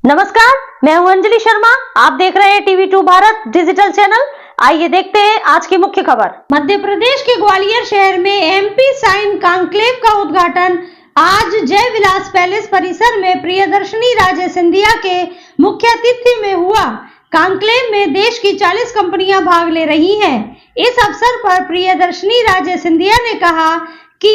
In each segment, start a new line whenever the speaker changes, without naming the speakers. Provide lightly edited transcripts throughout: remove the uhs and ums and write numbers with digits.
नमस्कार, मैं हूं अंजलि शर्मा। आप देख रहे हैं टीवी2 भारत डिजिटल चैनल। आइए देखते हैं आज की मुख्य खबर। मध्य प्रदेश के ग्वालियर शहर में एमपी साइन कॉन्क्लेव का उद्घाटन आज जय विलास पैलेस परिसर में प्रियदर्शनी राजे सिंधिया के मुख्य अतिथि में हुआ। कॉन्क्लेव में देश की 40 कंपनियां भाग ले रही हैं। इस अवसर पर प्रियदर्शनी राजे सिंधिया ने कहा कि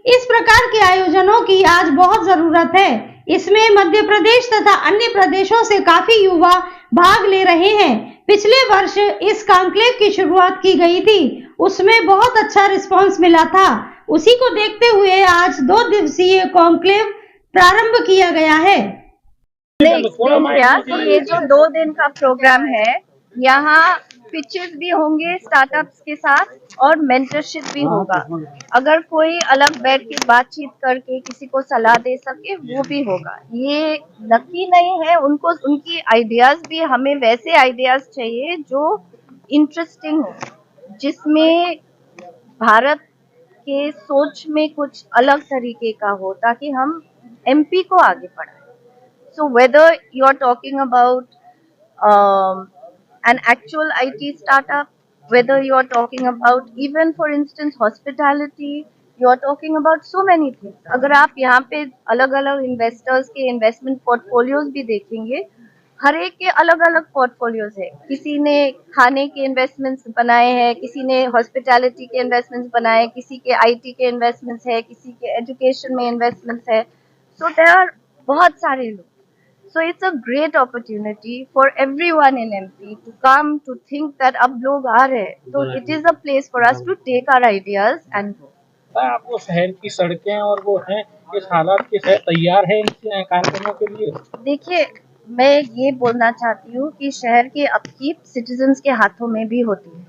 इस प्रकार के आयोजनों की आज बहुत जरूरत है। इसमें मध्य प्रदेश तथा अन्य प्रदेशों से काफी युवा भाग ले रहे हैं। पिछले वर्ष इस कॉन्क्लेव की शुरुआत की गई थी, उसमें बहुत अच्छा रिस्पांस मिला था। उसी को देखते हुए आज 2 दिवसीय कॉन्क्लेव प्रारंभ किया गया है।
ये जो 2 दिन का प्रोग्राम है, यहाँ पिचेस भी होंगे स्टार्टअप्स के साथ और मेंटरशिप भी होगा। अगर कोई अलग बैठ के बातचीत करके किसी को सलाह दे सके वो भी होगा। ये लकी नहीं है, उनको उनकी आइडियाज भी, हमें वैसे आइडियाज चाहिए जो इंटरेस्टिंग हो, जिसमें भारत के सोच में कुछ अलग तरीके का हो, ताकि हम एमपी को आगे बढ़ाएं। So whether you are talking about an actual IT startup, whether you are talking about even for instance hospitality, you are talking about so many things. अगर आप यहाँ पे अलग अलग इन्वेस्टर्स के इन्वेस्टमेंट पोर्टफोलियोज भी देखेंगे, हर एक के अलग अलग पोर्टफोलियोज है। किसी ने खाने के इन्वेस्टमेंट्स बनाए हैं, किसी ने हॉस्पिटैलिटी के इन्वेस्टमेंट्स बनाए, किसी के IT के इन्वेस्टमेंट्स है, किसी के एजुकेशन में इन्वेस्टमेंट्स है। सो देयर आर बहुत सारे लोग। So it's a great opportunity for everyone in MP to come to think that अब लोग आ रहे हैं, तो it is a place for us to take our ideas and go.
आपको शहर की सड़कें और वो हैं, इस हालात के शहर तैयार है इन कार्यक्रमों के लिए? देखिए,
मैं ये बोलना चाहती हूँ कि शहर की अपकीप सिटीजन्स के हाथों में भी होती है।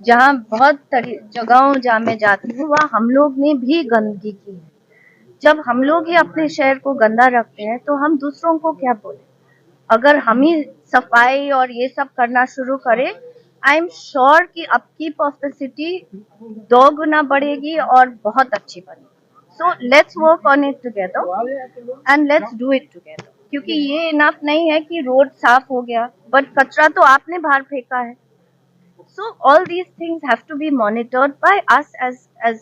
जहाँ बहुत जगहों जहाँ मैं जाती हूँ, वहाँ हम लोग ने भी गंदगी की है। जब हम लोग ही अपने शहर को गंदा रखते हैं तो हम दूसरों को क्या बोले। अगर हम ही सफाई और ये सब करना शुरू करें, आई एम श्योर कि अपकीप ऑफ द सिटी 2 गुना बढ़ेगी और बहुत अच्छी बनेगी। So let's work on it together and let's do it together, क्योंकि ये इनफ नहीं है कि रोड साफ हो गया बट कचरा तो आपने बाहर फेंका है। So all these things have to be monitored by us as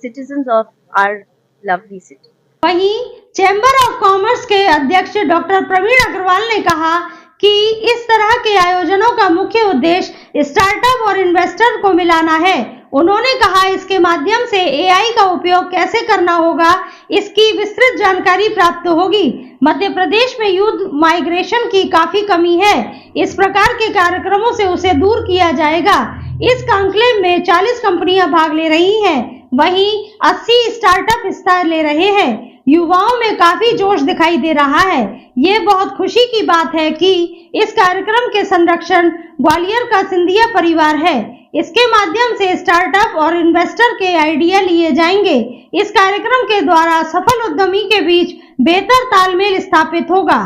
citizens of our lovely city.
वहीं चैम्बर ऑफ कॉमर्स के अध्यक्ष डॉक्टर प्रवीण अग्रवाल ने कहा कि इस तरह के आयोजनों का मुख्य उद्देश्य स्टार्टअप और इन्वेस्टर को मिलाना है। उन्होंने कहा इसके माध्यम से AI का उपयोग कैसे करना होगा, इसकी विस्तृत जानकारी प्राप्त होगी। मध्य प्रदेश में यूथ माइग्रेशन की काफी कमी है, इस प्रकार के कार्यक्रमों से उसे दूर किया जाएगा। इस कॉन्क्लेव में 40 कंपनियां भाग ले रही हैं, वहीं 80 स्टार्टअप हिस्सा ले रहे हैं। युवाओं में काफी जोश दिखाई दे रहा है। ये बहुत खुशी की बात है कि इस कार्यक्रम के संरक्षण ग्वालियर का सिंधिया परिवार है। इसके माध्यम से स्टार्टअप और इन्वेस्टर के आइडिया लिए जाएंगे। इस कार्यक्रम के द्वारा सफल उद्यमी के बीच बेहतर तालमेल स्थापित होगा।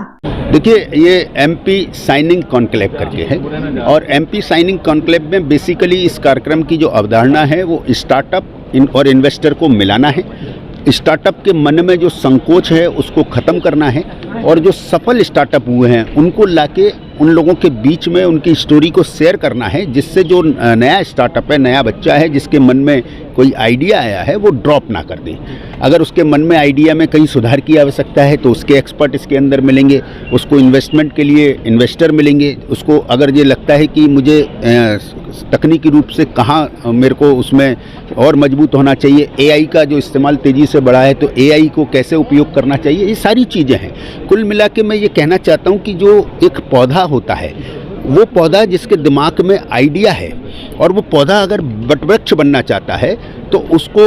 देखिए, ये एमपी साइनिंग कॉन्क्लेव करके है और एमपी साइनिंग कॉन्क्लेव में बेसिकली इस कार्यक्रम की जो अवधारणा है वो स्टार्टअप और इन्वेस्टर को मिलाना है। स्टार्टअप के मन में जो संकोच है उसको ख़त्म करना है और जो सफल स्टार्टअप हुए हैं उनको लाके उन लोगों के बीच में उनकी स्टोरी को शेयर करना है, जिससे जो नया स्टार्टअप है, नया बच्चा है, जिसके मन में कोई आइडिया आया है वो ड्रॉप ना कर दे। अगर उसके मन में आइडिया में कहीं सुधार की आवश्यकता है तो उसके एक्सपर्ट इसके अंदर मिलेंगे, उसको इन्वेस्टमेंट के लिए इन्वेस्टर मिलेंगे। उसको अगर ये लगता है कि मुझे तकनीकी रूप से कहाँ मेरे को उसमें और मजबूत होना चाहिए, AI का जो इस्तेमाल तेज़ी से बढ़ा है तो AI को कैसे उपयोग करना चाहिए, ये सारी चीज़ें हैं। कुल मिला के मैं ये कहना चाहता हूँ कि जो एक पौधा होता है, वो पौधा जिसके दिमाग में आइडिया है और वो पौधा अगर वटवृक्ष बनना चाहता है तो उसको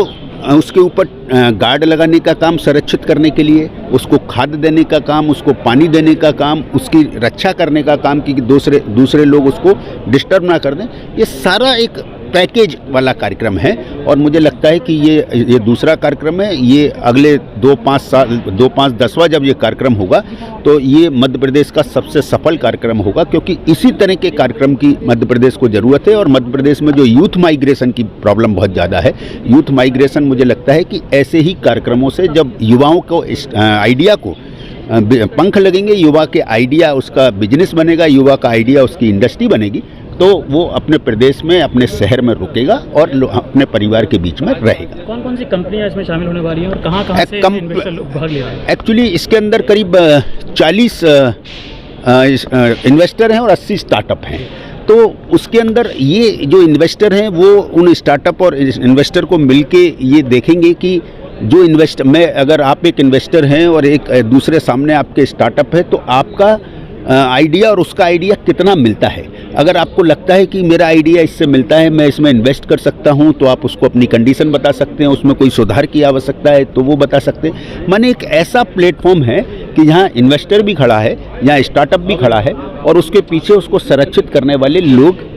उसके ऊपर गार्ड लगाने का काम, संरक्षित करने के लिए उसको खाद देने का काम, उसको पानी देने का काम, उसकी रक्षा करने का काम कि दूसरे लोग उसको डिस्टर्ब ना कर दें, ये सारा एक पैकेज वाला कार्यक्रम है। और मुझे लगता है कि ये दूसरा कार्यक्रम है। ये अगले 2-5-10वां जब ये कार्यक्रम होगा तो ये मध्य प्रदेश का सबसे सफल कार्यक्रम होगा, क्योंकि इसी तरह के कार्यक्रम की मध्य प्रदेश को ज़रूरत है। और मध्य प्रदेश में जो यूथ माइग्रेशन की प्रॉब्लम बहुत ज़्यादा है, यूथ माइग्रेशन मुझे लगता है कि ऐसे ही कार्यक्रमों से जब युवाओं को आइडिया को पंख लगेंगे, युवा के आइडिया उसका बिजनेस बनेगा, युवा का आइडिया उसकी इंडस्ट्री बनेगी, तो वो अपने प्रदेश में, अपने शहर में रुकेगा और अपने परिवार के बीच में रहेगा।
कौन कौन सी कंपनियां इसमें शामिल होने वाली हैं और कहाँ से इन्वेस्टर लोग भाग ले रहे हैं?
एक्चुअली इसके अंदर करीब 40 इन्वेस्टर हैं और 80 स्टार्टअप हैं। तो उसके अंदर ये जो इन्वेस्टर हैं वो उन स्टार्टअप और इन्वेस्टर को मिलके ये देखेंगे कि जो इन्वेस्टर में, अगर आप एक इन्वेस्टर हैं और एक दूसरे सामने आपके स्टार्टअप है, तो आपका आइडिया और उसका आइडिया कितना मिलता है। अगर आपको लगता है कि मेरा आइडिया इससे मिलता है, मैं इसमें इन्वेस्ट कर सकता हूं, तो आप उसको अपनी कंडीशन बता सकते हैं, उसमें कोई सुधार की आवश्यकता है तो वो बता सकते हैं। माने एक ऐसा प्लेटफॉर्म है कि जहां इन्वेस्टर भी खड़ा है, यहाँ स्टार्टअप भी खड़ा है और उसके पीछे उसको संरक्षित करने वाले लोग,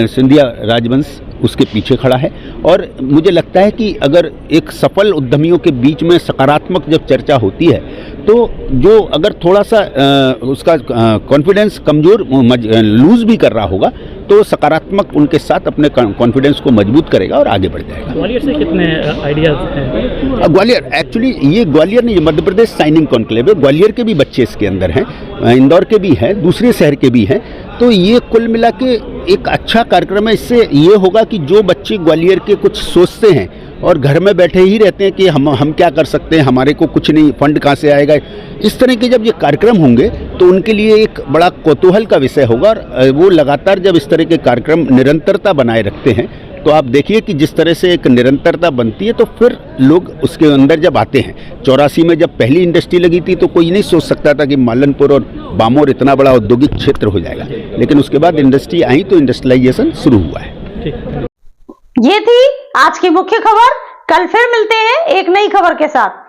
सिंधिया राजवंश उसके पीछे खड़ा है। और मुझे लगता है कि अगर एक सफल उद्यमियों के बीच में सकारात्मक जब चर्चा होती है, तो जो अगर थोड़ा सा उसका कॉन्फिडेंस कमज़ोर लूज़ भी कर रहा होगा, तो सकारात्मक उनके साथ अपने कॉन्फिडेंस को मजबूत करेगा और आगे बढ़ जाएगा।
ग्वालियर से कितने आइडियाज हैं?
ग्वालियर, एक्चुअली ये ग्वालियर नहीं, मध्य प्रदेश साइनिंग कॉन्क्लेव है। ग्वालियर के भी बच्चे इसके अंदर हैं, इंदौर के भी हैं, दूसरे शहर के भी हैं। तो ये कुल मिला के एक अच्छा कार्यक्रम है। इससे ये होगा कि जो बच्चे ग्वालियर के कुछ सोचते हैं और घर में बैठे ही रहते हैं कि हम क्या कर सकते हैं, हमारे को कुछ नहीं, फंड कहाँ से आएगा, इस तरह के जब ये कार्यक्रम होंगे तो उनके लिए एक बड़ा कौतूहल का विषय होगा। और वो लगातार जब इस तरह के कार्यक्रम निरंतरता बनाए रखते हैं, तो आप देखिए कि जिस तरह से एक निरंतरता बनती है, तो फिर लोग उसके अंदर जब आते हैं। 84 में जब पहली इंडस्ट्री लगी थी तो कोई नहीं सोच सकता था कि मालनपुर और बामोर इतना बड़ा औद्योगिक क्षेत्र हो जाएगा, लेकिन उसके बाद इंडस्ट्री आई तो इंडस्ट्रियलाइजेशन शुरू हुआ है।
ये थी आज की मुख्य खबर। कल फिर मिलते हैं एक नई खबर के साथ।